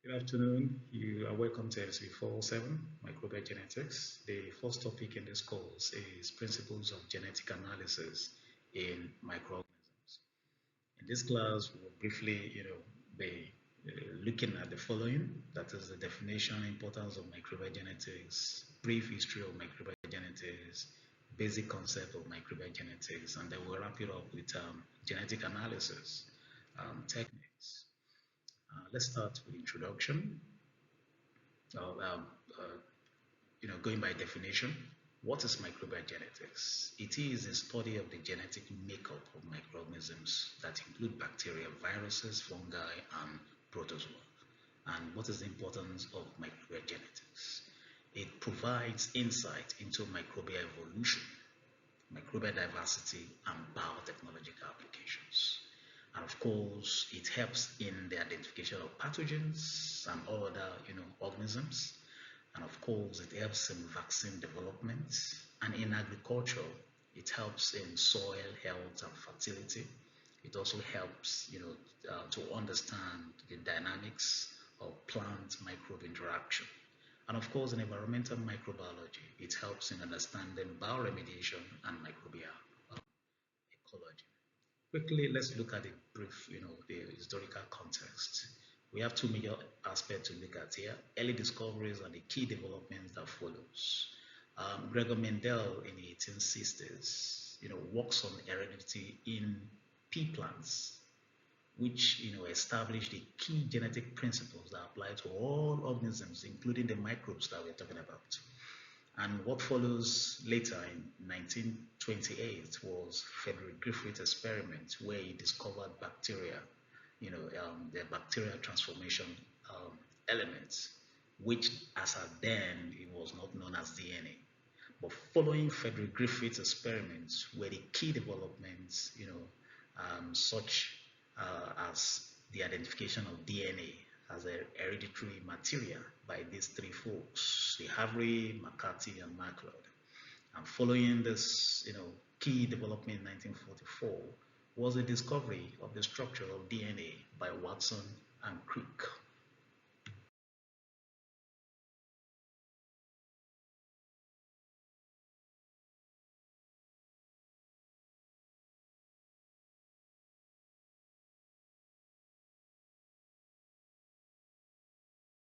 Good afternoon. You are welcome to FC47 Microbial Genetics. The first topic in this course is principles of genetic analysis in microorganisms. In this class, we will briefly, be looking at the following. That is the definition, importance of microbial genetics, brief history of microbial genetics, basic concept of microbial genetics, and then we'll wrap it up with genetic analysis techniques. Let's start with introduction. Uh, um, uh, Going by definition, what is microbial genetics? It is a study of the genetic makeup of microorganisms that include bacteria, viruses, fungi, and protozoa. And what is the importance of microbial genetics? It provides insight into microbial evolution, microbial diversity, and biotechnological applications. And of course, it helps in the identification of pathogens and other, organisms. And of course, it helps in vaccine development. And in agriculture, it helps in soil health and fertility. It also helps, to understand the dynamics of plant microbe interaction. And of course, in environmental microbiology, it helps in understanding bioremediation and microbial ecology. Quickly, let's look at the brief, the historical context. We have two major aspects to look at here: early discoveries and the key developments that follows. Gregor Mendel in the 1860s, works on heredity in pea plants, which established the key genetic principles that apply to all organisms, including the microbes that we're talking about. And what follows later in 1928 was Frederick Griffith's experiment where he discovered bacteria, the bacterial transformation elements, which as at then it was not known as DNA. But following Frederick Griffith's experiments were the key developments, such as the identification of DNA as a hereditary material by these three folks, the Havre, McCarthy, and MacLeod. And following this, key development in 1944 was the discovery of the structure of DNA by Watson and Crick.